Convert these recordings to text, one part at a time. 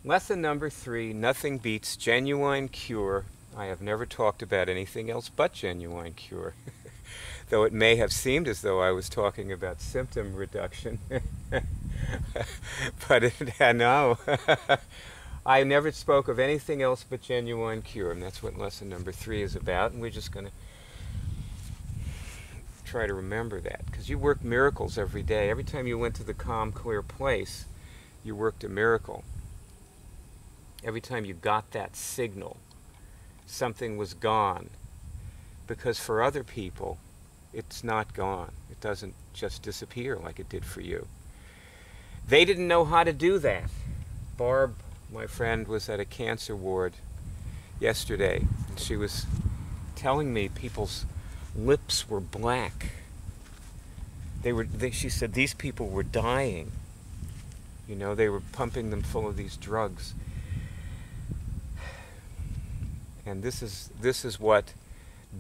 Lesson number 3, nothing beats genuine cure. I have never talked about anything else but genuine cure. Though it may have seemed as though I was talking about symptom reduction. But no, I never spoke of anything else but genuine cure, and that's what lesson number 3 is about, and we're just going to try to remember that, because you work miracles every day. Every time you went to the calm, clear place, you worked a miracle. Every time you got that signal, something was gone, because for other people, it's not gone. It doesn't just disappear like it did for you. They didn't know how to do that. Barb, my friend, was at a cancer ward yesterday, and she was telling me people's lips were black. She said these people were dying. You know, they were pumping them full of these drugs. And this is what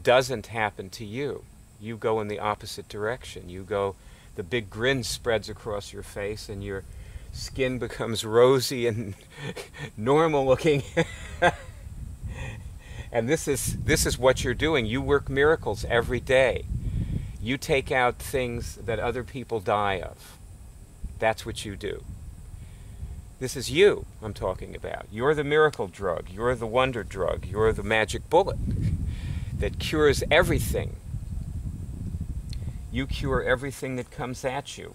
doesn't happen to you. You go in the opposite direction. You go, the big grin spreads across your face, and your skin becomes rosy and normal looking. And this is what you're doing. You work miracles every day. You take out things that other people die of. That's what you do. This is you I'm talking about. You're the miracle drug. You're the wonder drug. You're the magic bullet that cures everything. You cure everything that comes at you.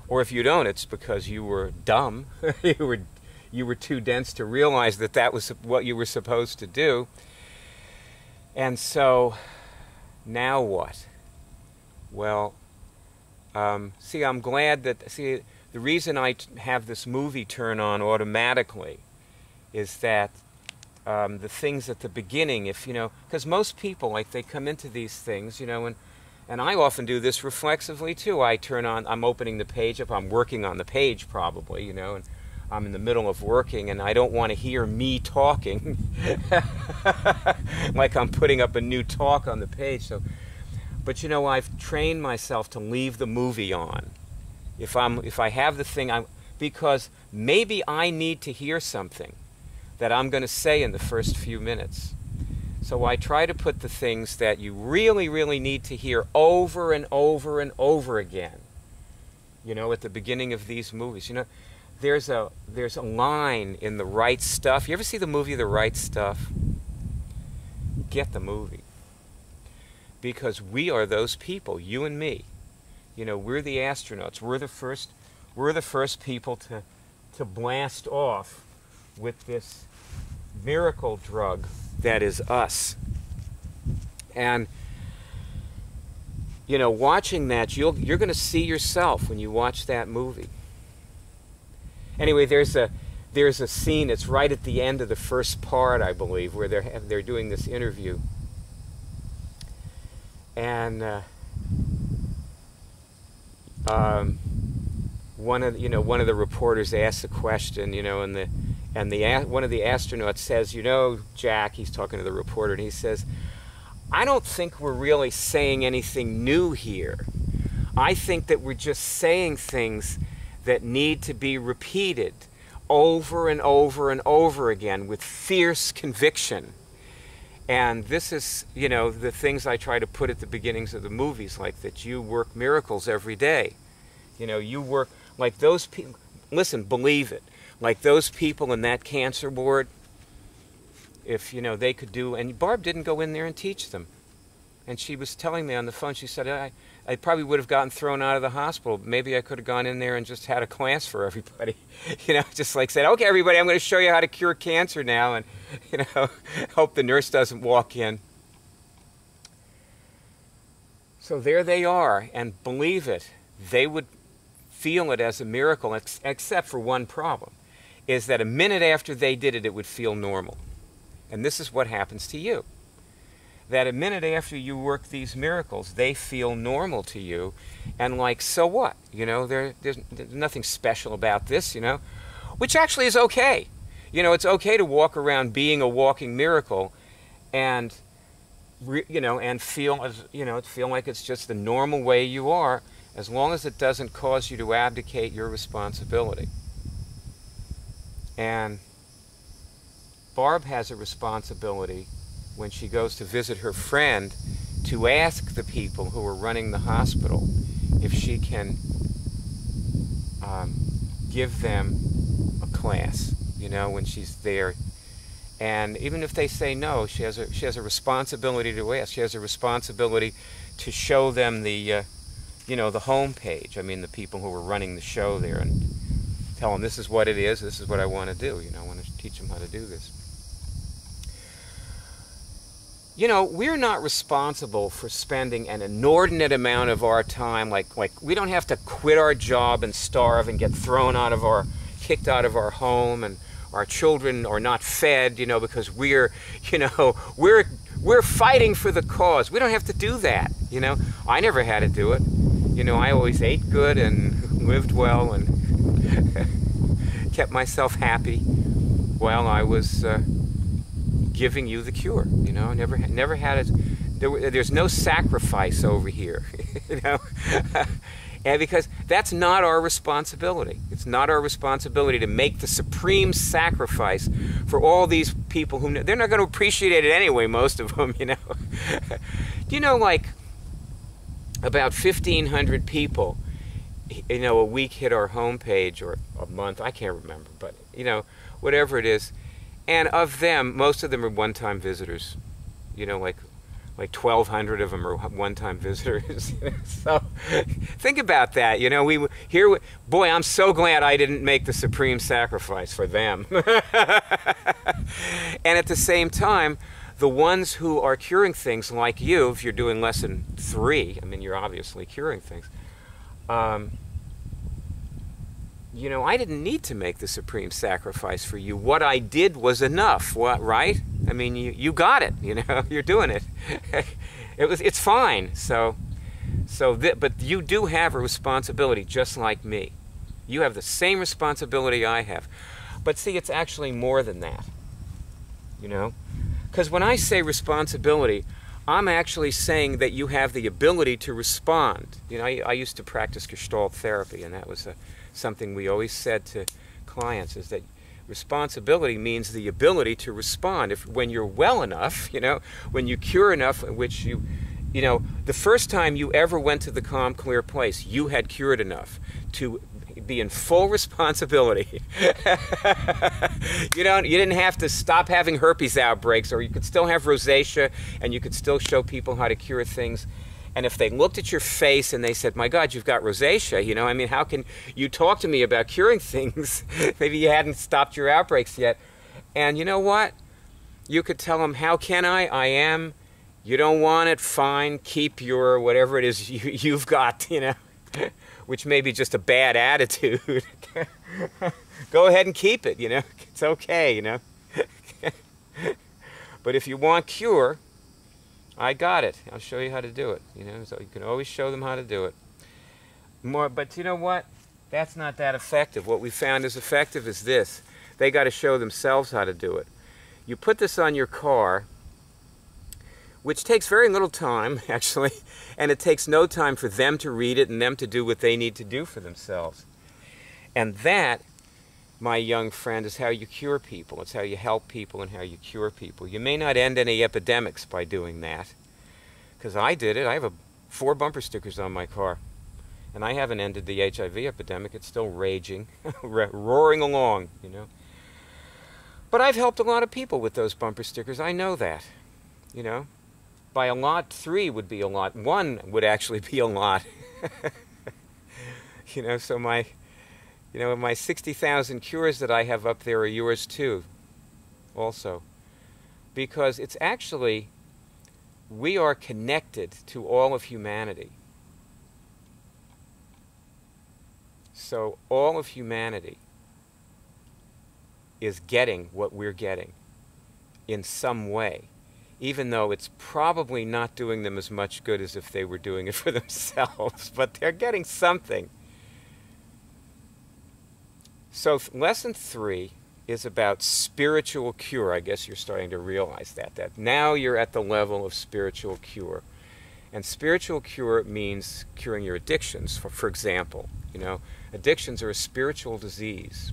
Or if you don't, it's because you were dumb. you were too dense to realize that that was what you were supposed to do. And so, now what? Well, see, I'm glad that, the reason I have this movie turn on automatically is that the things at the beginning, because most people, like, they come into these things, and I often do this reflexively too. I'm opening the page up, I'm working on the page probably, and I'm in the middle of working, and I don't want to hear me talking like I'm putting up a new talk on the page. But I've trained myself to leave the movie on. If I have the thing, because maybe I need to hear something that I'm going to say in the first few minutes. So I try to put the things that you really, really need to hear over and over and over again. At the beginning of these movies. There's a line in The Right Stuff. You ever see the movie The Right Stuff? Get the movie. Because we are those people, you and me. We're the astronauts. We're the first people to blast off with this miracle drug that is us. And watching that, you're going to see yourself when you watch that movie. Anyway, there's a scene. It's right at the end of the first part, I believe, where they're doing this interview, and one of the reporters asks a question, and one of the astronauts says, Jack, he's talking to the reporter, and he says, I don't think we're really saying anything new here. I think that we're just saying things that need to be repeated over and over and over again with fierce conviction. And this is, the things I try to put at the beginnings of the movies, like that you work miracles every day. You work like those people. Listen, believe it. Like those people in that cancer ward, if, they could do, and Barb didn't go in there and teach them. And she was telling me on the phone, she said, I probably would have gotten thrown out of the hospital. Maybe I could have gone in there and just had a class for everybody. Just like said, okay, everybody, I'm going to show you how to cure cancer now. And, hope the nurse doesn't walk in. So there they are. And believe it, they would feel it as a miracle, except for one problem, is that a minute after they did it, it would feel normal. And this is what happens to you. That a minute after you work these miracles, they feel normal to you, and like, so what? There's nothing special about this, which actually is okay. It's okay to walk around being a walking miracle, and and feel like it's just the normal way you are, as long as it doesn't cause you to abdicate your responsibility. And Barb has a responsibility when she goes to visit her friend to ask the people who are running the hospital if she can give them a class, you know, when she's there. And even if they say no, she has a responsibility to ask. She has a responsibility to show them the, you know, the home page. I mean, the people who are running the show there, and tell them this is what it is, this is what I want to do. You know, I want to teach them how to do this. You know, we're not responsible for spending an inordinate amount of our time, like we don't have to quit our job and starve and get kicked out of our home, and our children are not fed, you know, because we're fighting for the cause. We don't have to do that, you know. I never had to do it. You know, I always ate good and lived well and kept myself happy while I was giving you the cure. You know, never had it. There's no sacrifice over here, you know. And because that's not our responsibility. It's not our responsibility to make the supreme sacrifice for all these people who they're not going to appreciate it anyway, most of them, you know. You know, like about 1,500 people, you know, a week hit our homepage, or a month, I can't remember, but, you know, whatever it is. And of them, most of them are one-time visitors, you know, like 1,200 of them are one-time visitors. So think about that. You know, boy, I'm so glad I didn't make the supreme sacrifice for them. And at the same time, the ones who are curing things like you, if you're doing lesson 3, I mean, you're obviously curing things. You know, I didn't need to make the supreme sacrifice for you. What I did was enough, right? I mean, you got it, you know, you're doing it. It's fine. But you do have a responsibility just like me. You have the same responsibility I have. But see, it's actually more than that, you know? Because when I say responsibility, I'm actually saying that you have the ability to respond. You know, I used to practice Gestalt therapy, and that was something we always said to clients, is that responsibility means the ability to respond. When you're well enough, you know, when you cure enough, which you know, the first time you ever went to the calm, clear place, you had cured enough to be in full responsibility. You didn't have to stop having herpes outbreaks, or you could still have rosacea, and you could still show people how to cure things. And if they looked at your face and they said, my God, you've got rosacea, you know, I mean, how can you talk to me about curing things? Maybe you hadn't stopped your outbreaks yet. And you know what? You could tell them, how can I? I am. You don't want it? Fine. Keep your whatever it is you've got, you know, which may be just a bad attitude. Go ahead and keep it, you know. It's okay, you know. But if you want cure, I got it. I'll show you how to do it. You know, so you can always show them how to do it. But you know what? That's not that effective. What we found is effective is this. They got to show themselves how to do it. You put this on your car, which takes very little time, actually, and it takes no time for them to read it and them to do what they need to do for themselves. And that, my young friend, is how you cure people. It's how you help people and how you cure people. You may not end any epidemics by doing that, because I did it. I have 4 bumper stickers on my car, and I haven't ended the HIV epidemic. It's still raging, roaring along, you know. But I've helped a lot of people with those bumper stickers. I know that, you know. By a lot, 3 would be a lot. 1 would actually be a lot. You know, so my 60,000 cures that I have up there are yours too, also. Because it's actually, we are connected to all of humanity. So all of humanity is getting what we're getting in some way, even though it's probably not doing them as much good as if they were doing it for themselves, but they're getting something. So lesson 3 is about spiritual cure. I guess you're starting to realize that now you're at the level of spiritual cure. And spiritual cure means curing your addictions. For example, you know, addictions are a spiritual disease.